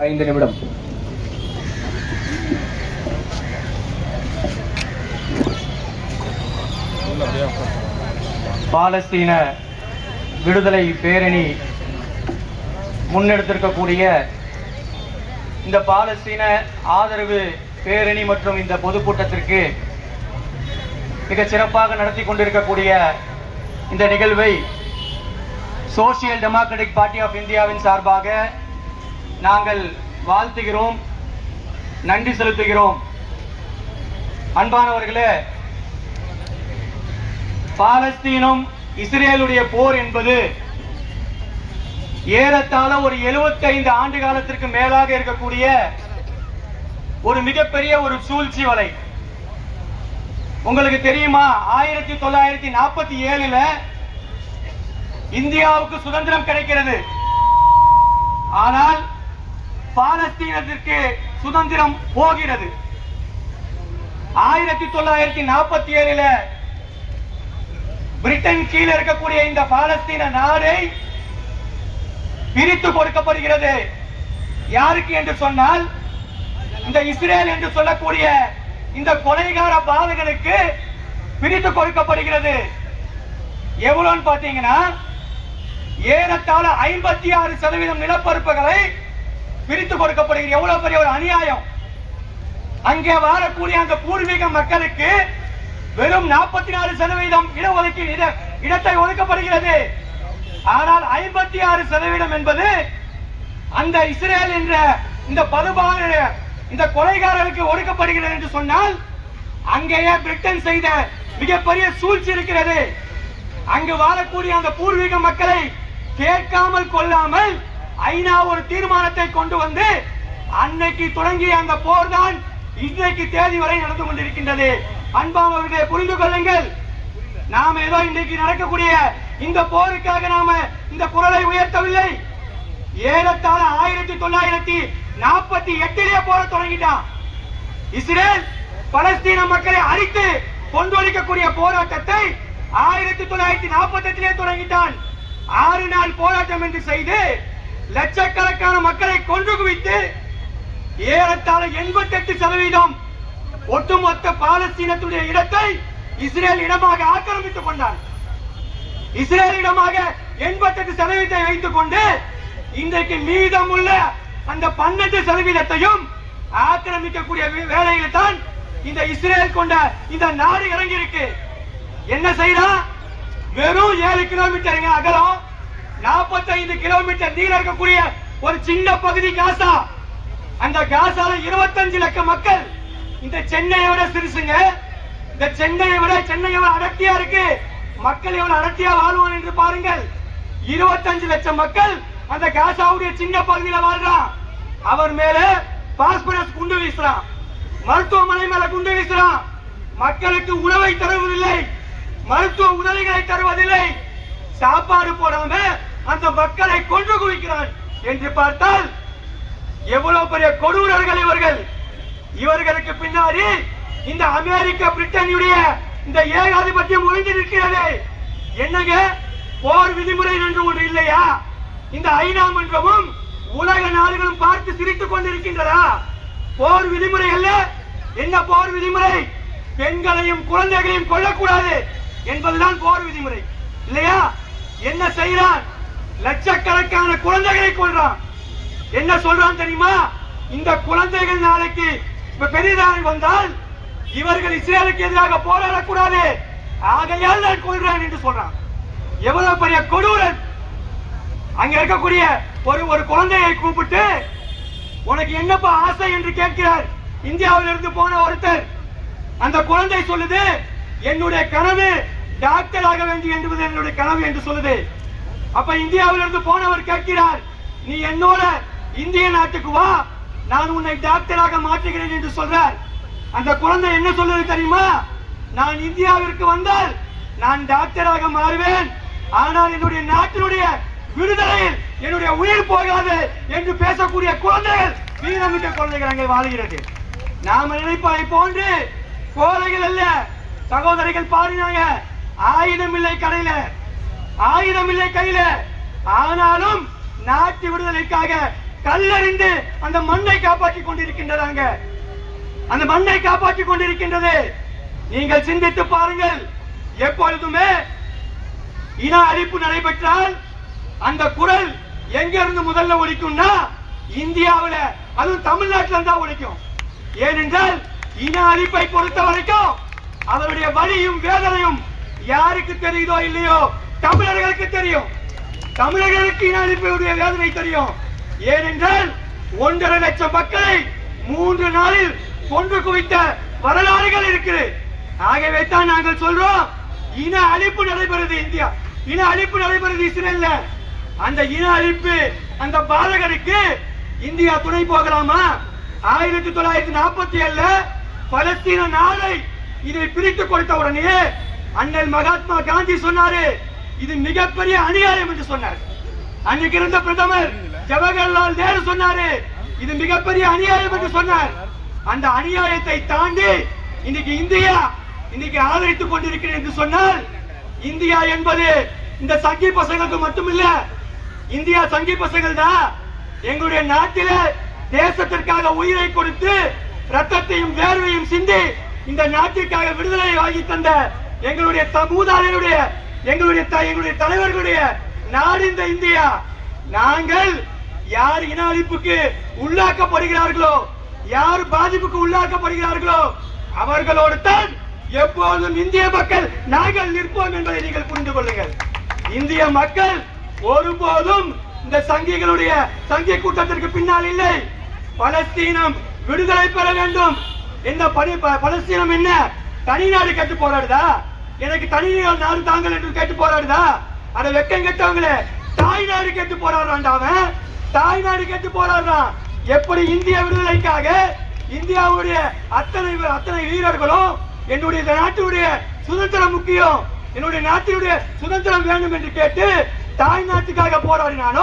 5 நிமிடம். பாலஸ்தீன விடுதலை பேரணி முன்னெடுத்திருக்கக்கூடிய இந்த பாலஸ்தீன ஆதரவு பேரணி மற்றும் இந்த பொதுக்கூட்டத்திற்கு மிக சிறப்பாக நடத்தி கொண்டிருக்கக்கூடிய இந்த நிகழ்வை சோசியல் டெமோக்ராட்டிக் பார்ட்டி ஆஃப் இந்தியாவின் சார்பாக நாங்கள் வாழ்த்துகிறோம், நன்றி செலுத்துகிறோம். அன்பானவர்களே, பாலஸ்தீனம் இஸ்ரேலுடைய போர் என்பது ஏறத்தாழ ஒரு 75 ஆண்டு காலத்திற்கு மேலாக இருக்கக்கூடிய ஒரு மிகப்பெரிய ஒரு சூழ்ச்சி வலை. உங்களுக்கு தெரியுமா, 1947 இந்தியாவுக்கு சுதந்திரம் கிடைக்கிறது. ஆனால் பாலஸ்தீனத்திற்கு சுதந்திரம் போகிறது. 1947 பிரிட்டன் கீழே இருக்கக்கூடிய இந்த பாலஸ்தீன நாடை பிரித்து கொடுக்கப்படுகிறது. யாருக்கு என்று சொன்னால், இந்த இஸ்ரேல் என்று சொல்லக்கூடிய இந்த கொலைகார பாதகனுக்கு பிரித்து கொடுக்கப்படுகிறது. எவ்வளவுன்னு பாத்தீங்கன்னா, ஏறத்தாழ 56% நிலப்பரப்புகளை பிரித்து கொடுக்கப்படுகிறது. எவ்வளவு பெரிய ஒரு அநியாயம்! அங்கே வாழக்கூடிய அந்த பூர்வீக மக்களுக்கு வெறும் 44% இடத்தை ஒதுக்கப்படுகிறது. ஆனால் 56% என்பது அந்த இஸ்ரேல் என்ற இந்த படுபான இந்த கொலைகாரர்களுக்கு ஒதுக்கப்படுகிறது என்று சொன்னால், அங்கேயே பிரிட்டன் செய்த மிகப்பெரிய சூழ்ச்சி இருக்கிறது. அங்கு வாழக்கூடிய அந்த பூர்வீக மக்களை கேட்காமல் கொள்ளாமல் ஐநா ஒரு தீர்மானத்தை கொண்டு வந்து அன்னைக்கு தொடங்கிய அந்த போர் தான் இன்றைக்கு தேதி வரை நடந்து கொண்டிருக்கின்றது. அன்பானவர்களை புரிந்து கொள்ளுங்கள். நாம ஏதோ இன்றைக்கு நடக்கக்கூடிய இந்த போருக்காக நாம இந்த குரலை உயர்த்தவில்லை. ஏறத்தாழ 1948 போர தொடங்கிட்டான். இஸ்ரேல் பலஸ்தீன மக்களை அழித்து கொன்றொழிக்கக்கூடிய போராட்டத்தை 1948 தொடங்கிட்டான். 6 நாள் போராட்டம் என்று செய்து லட்சக்கணக்கான மக்களை கொன்று குவித்து ஏறத்தாழ 88% ஒட்டுமொத்த பாலஸ்தீனத்துடைய இடத்தை இஸ்ரேல் இடமாக ஆக்கிரமித்துக் கொண்டார். இஸ்ரேல் இடமாக 88% வைத்துக் கொண்டு இன்றைக்கு மீதமுள்ள அந்த 12% ஆக்கிரமிக்கக்கூடிய வேலையில் தான் இந்த இஸ்ரேல் கொண்ட இந்த நாடு இறங்கி இருக்கு. என்ன செய்யலாம்? வெறும் 7 கிலோமீட்டர் அகலம், 45 கிலோமீட்டர் நீளம் இருக்கக்கூடிய ஒரு சின்ன பகுதி காசா. அந்த காசால 25 லட்சம் மக்கள். இந்த சென்னையை விட சிறுசுங்க. இந்த சென்னையை விட சென்னை எவ்வளவு அடர்த்தியா இருக்கு, மக்கள் எவ்வளவு அடர்த்தியா வாழ்வான் என்று பாருங்கள். 25 லட்சம் மக்கள் அந்த காசாவுடைய சின்ன பகுதியில் வாழ்றான். அவர் மேல பாஸ்பரஸ் குண்டு வீசுறான், மருத்துவமனை மேல குண்டு வீசுறான். மக்களுக்கு உணவை தருவதில்லை, மருத்துவ உதவிகளை தருவதில்லை, சாப்பாடு போடாம அந்த மக்களை கொன்று குவிக்கிறான் என்று பார்த்தால் எவ்வளவு பெரிய கொடூரர்கள் இவர்கள். இவர்களுக்கு பின்னாடி இந்த அமெரிக்க பிரிட்டனுடைய இந்த ஏகாதிபத்தியம் ஒளிந்து நிற்கிறது. என்னங்க, போர் விதிமுறை என்று ஒன்று இல்லையா? இந்த ஐநா மன்றமும் உலக நாடுகளும் பார்த்து சிரித்துக் கொண்டிருக்கின்றதா? போர் விதிமுறை அல்ல. என்ன போர் விதிமுறை? பெண்களையும் குழந்தைகளையும் கொல்லக்கூடாது என்பதுதான் போர் விதிமுறை இல்லையா? என்ன செய்யறான்? லட்சக்கணக்கான குழந்தைகளை கொல்றான். என்ன சொல்றான் தெரியுமா? இந்த குழந்தைகள் நாளைக்கு பெரிதாக வந்தால் இவர்கள் இஸ்ரேலுக்கு எதிராக போராடக்கூடாது, ஆகையால் நான் கொல்றேன் என்று சொல்றான். எவ்வளவு பெரிய கொடூரன்! அங்க இருக்கக்கூடிய ஒரு குழந்தையை கூப்பிட்டு, உனக்கு என்னப்பா ஆசை என்று கேட்கிறார். இந்தியாவிலிருந்து போன ஒருத்தர். அந்த குழந்தை சொல்லுது, என்னுடைய கனவு டாக்டர் ஆக வேண்டும் என்பது என்னுடைய கனவு என்று சொல்லுது. அப்ப இந்தியாவிலிருந்து போனவர் கேட்கிறார், நீ என்னோட இந்திய நாட்டுக்கு வா, நான் உன்னை டாக்டராக மாற்றுகிறேன் என்று சொல்றார். அந்த குழந்தை என்ன சொல்லுது தெரியுமா? நான் இந்தியாவிற்கு வந்தால் நான் டாக்டராக மாறுவேன், ஆனால் என்னுடைய நாட்டினுடைய விடுதலையில் என்னுடைய உயிர் போகாது என்று பேசக்கூடிய குழந்தைகள், வீரமிக்க குழந்தைகள் அங்கே வாழ்கிறது. நாம நினைப்பதை போன்று கோழைகள் அல்ல. சகோதரிகள் பாடினாங்க, ஆயுதம் இல்லை கடையில, ஆயுதம் இல்லை கையில, ஆனாலும் நாட்டு விடுதலைக்காக கல்லறிந்து அந்த மண்ணை காப்பாற்றிக் கொண்டிருக்கின்றதாங்க. அந்த மண்ணை காப்பாற்றிக் கொண்டிருக்கின்றது. நீங்கள் சிந்தித்து பாருங்கள். எப்பொழுதுமே இன அழிப்பு நடைபெற்றால் அந்த குரல் எங்க இருந்து முதல்ல ஒலிக்கும்னா இந்தியாவில, அதுவும் தமிழ்நாட்டில் இருந்தா ஒலிக்கும். ஏனென்றால் இன அழிப்பை பொறுத்த வரைக்கும் அவருடைய வலியும் வேதனையும் யாருக்கு தெரியுதோ இல்லையோ தமிழர்களுக்கு தெரியும். தமிழர்களுக்கு இன அழிப்புடைய வேதனை தெரியும். ஏனென்றால் 1.5 லட்சம் மக்களை 3 நாளில் கொன்று குவித்த வரலாறுகள் இருக்குது. ஆகவே தான் நாங்கள் சொல்றோம், இன அழிப்பு நடைபெறுது இந்தியா, இன அழிப்பு நடைபெறுது இஸ்ரேல்ல. அந்த இன அழிப்பு, அந்த பாதகருக்கு இந்தியா துணை போகலாமா? 1947 பலஸ்தீன நாடை இதை பிரித்து கொடுத்த உடனே அண்ணல் மகாத்மா காந்தி சொன்னாரு, இது மிகப்பெரிய அநியாயம் என்று சொன்னார். அன்னைக்கு இருந்த பிரதமர் ஜவஹர்லால் நேரு சொன்னாரு, இது மிகப்பெரிய அநியாயம் என்று சொன்னார். அந்த அநியாயத்தை தாண்டி இன்னைக்கு இந்தியா இன்னைக்கு ஆதரித்துக் கொண்டிருக்கிறது என்று சொன்னால், இந்தியா என்பது இந்த சங்கி பசங்களுக்கு மட்டுமில்ல. இந்தியா சங்கி பசங்கள் தான். எங்களுடைய நாட்டில தேசத்திற்காக உயிரை கொடுத்து ரத்தத்தையும் வேர்வையும் சிந்தி இந்த நாட்டிற்காக விடுதலை வாங்கி தந்த எங்களுடைய மூதாதையருடைய எங்களுடைய தலைவர்களுடைய நாடு இந்த இந்தியா. நாங்கள் யார் இன அழிப்புக்கு உள்ளாக்கப்படுகிறார்களோ, யார் பாதிப்புக்கு உள்ளாக்கப்படுகிறார்களோ அவர்களோடு தான் எப்போதும் இந்திய மக்கள் நாங்கள் நிற்போம் என்பதை நீங்கள் புரிந்து கொள்ளுங்கள். இந்திய மக்கள் ஒருபோதும் இந்த சங்கிகளுடைய சங்கி கூட்டத்திற்கு பின்னால் இல்லை. பலஸ்தீனம் விடுதலை பெற வேண்டும். இந்த பலஸ்தீனம் என்ன தனி நாடு கேட்டு போராடுதா? எனக்கு தனி நாடு தாங்கள் என்று கேட்டு போராடுதா? அதை வெக்கம் கேட்டவங்களே தாய் நாடு கேட்டு போராடுறான். அவன் தாய் நாடு கேட்டு போராடுறான். எப்படி இந்திய விடுதலைக்காக இந்தியாவுடைய அத்தனை வீரர்களும் என்னுடைய நாட்டுடைய சுதந்திரம் முக்கியம், என்னுடைய நாட்டினுடைய சுதந்திரம் வேண்டும் என்று கேட்டு தாய் நாட்டுக்காக போராடினானோ